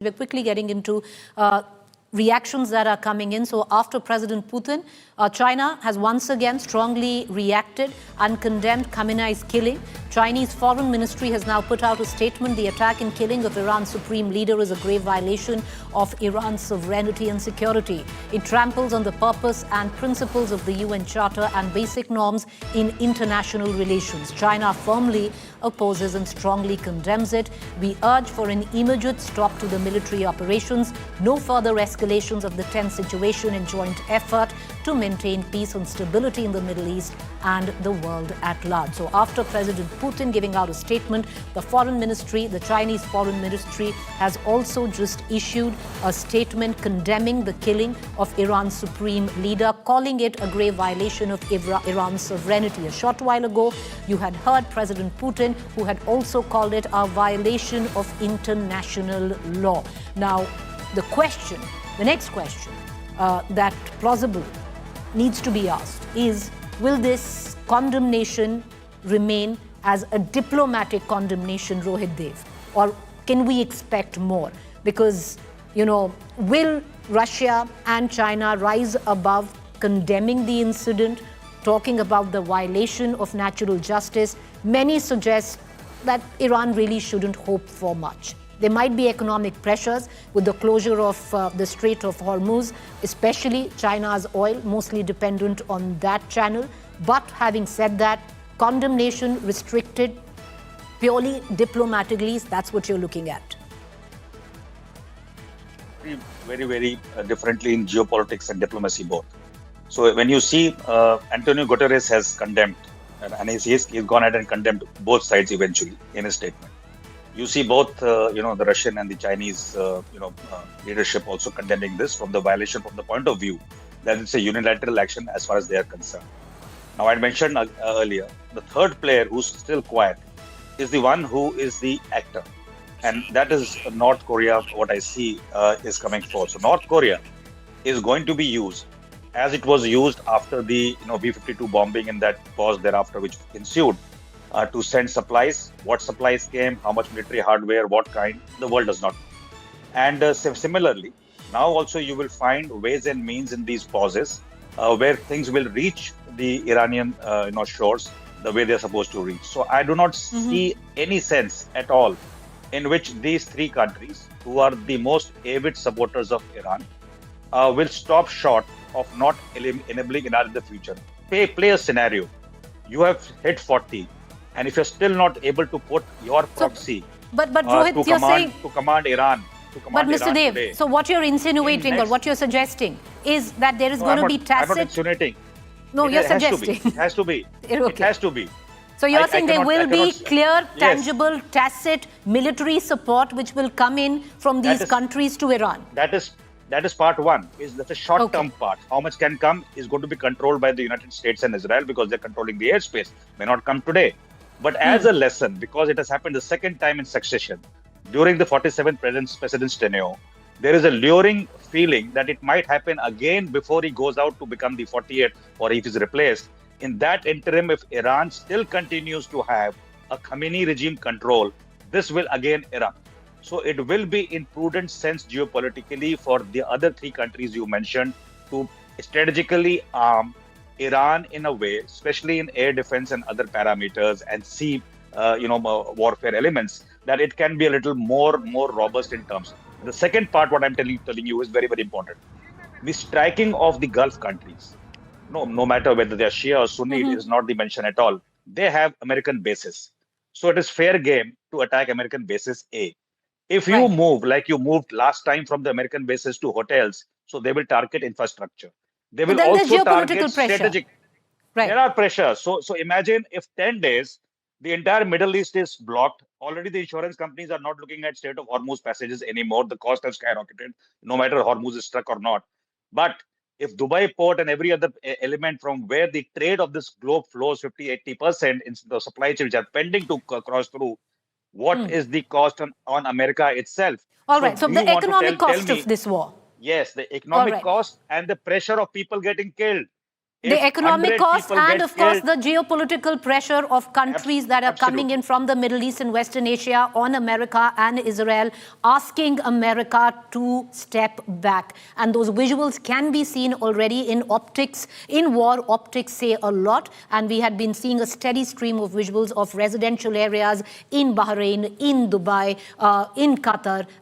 We're quickly getting into reactions that are coming in. So after President Putin, China has once again strongly reacted and condemned Khamenei's killing. Chinese Foreign Ministry has now put out a statement. The attack and killing of Iran's supreme leader is a grave violation of Iran's sovereignty and security. It tramples on the purpose and principles of the UN Charter and basic norms in international relations. China firmly opposes and strongly condemns it. We urge for an immediate stop to the military operations, no further escalations of the tense situation, and joint effort to maintain peace and stability in the Middle East and the world at large. So after President Putin giving out a statement, the foreign ministry, the Chinese foreign ministry, has also just issued a statement condemning the killing of Iran's supreme leader, calling it a grave violation of Iran's sovereignty. A short while ago, you had heard President Putin, who had also called it a violation of international law. Now, the next question that plausibly needs to be asked is, will this condemnation remain as a diplomatic condemnation, Rohit Dev? Or can we expect more? Because, will Russia and China rise above condemning the incident, talking about the violation of natural justice? Many suggest that Iran really shouldn't hope for much. There might be economic pressures with the closure of the Strait of Hormuz, especially China's oil, mostly dependent on that channel. But having said that, condemnation restricted purely diplomatically, that's what you're looking at. Very differently in geopolitics and diplomacy both. So when you see Antonio Guterres has condemned, and he's gone ahead and condemned both sides eventually in his statement. You see both, the Russian and the Chinese, leadership also condemning this from the violation from the point of view that it's a unilateral action as far as they are concerned. Now, I mentioned earlier, the third player who's still quiet is the one who is the actor. And that is North Korea, what I see is coming forth. So North Korea is going to be used as it was used after the B-52 bombing and that pause thereafter which ensued, to send supplies. What supplies came, how much military hardware, what kind, the world does not know. And similarly, now also you will find ways and means in these pauses where things will reach the Iranian shores the way they're supposed to reach. So I do not see any sense at all in which these three countries, who are the most avid supporters of Iran, will stop short of not enabling Iran in the future. Play a scenario. You have hit 40. And if you're still not able to put your proxy but Rohit, to command Iran, but Mr. Dev, today, so what you're insinuating or what you're suggesting is that there is going to be tacit. I'm not insinuating. No, you're suggesting. It has to be. It has to be. So you're saying there will be clear, tangible, tacit military support which will come in from these countries to Iran. That is part one. That's a short-term part. How much can come is going to be controlled by the United States and Israel because they're controlling the airspace. May not come today. But as a lesson, because it has happened the second time in succession, during the 47th president's tenure, there is a luring feeling that it might happen again before he goes out to become the 48th or if he's replaced. In that interim, if Iran still continues to have a Khamenei regime control, this will again erupt. So it will be in prudent sense geopolitically for the other three countries you mentioned to strategically arm Iran in a way, especially in air defense and other parameters and sea, warfare elements, that it can be a little more robust in terms. The second part, what I'm telling you, is very important. The striking of the Gulf countries, no matter whether they are Shia or Sunni, it is not the mention at all. They have American bases, so it is fair game to attack American bases. If you move like you moved last time from the American bases to hotels, so they will target infrastructure. They will also target strategic. There are pressures. So imagine if 10 days, the entire Middle East is blocked. Already the insurance companies are not looking at Strait of Hormuz passages anymore. The cost has skyrocketed, no matter Hormuz is struck or not. But if Dubai port and every other element from where the trade of this globe flows 50-80% in the supply chains which are pending to cross through, what is the cost on America itself? All right. So the economic cost of this war. Yes, the economic cost and the pressure of people getting killed. The economic 100 cost people and, get of course, killed, the geopolitical pressure of countries that are coming absolutely. in from the Middle East and Western Asia on America and Israel, asking America to step back. And those visuals can be seen already in optics. In war, optics say a lot. And we had been seeing a steady stream of visuals of residential areas in Bahrain, in Dubai, in Qatar.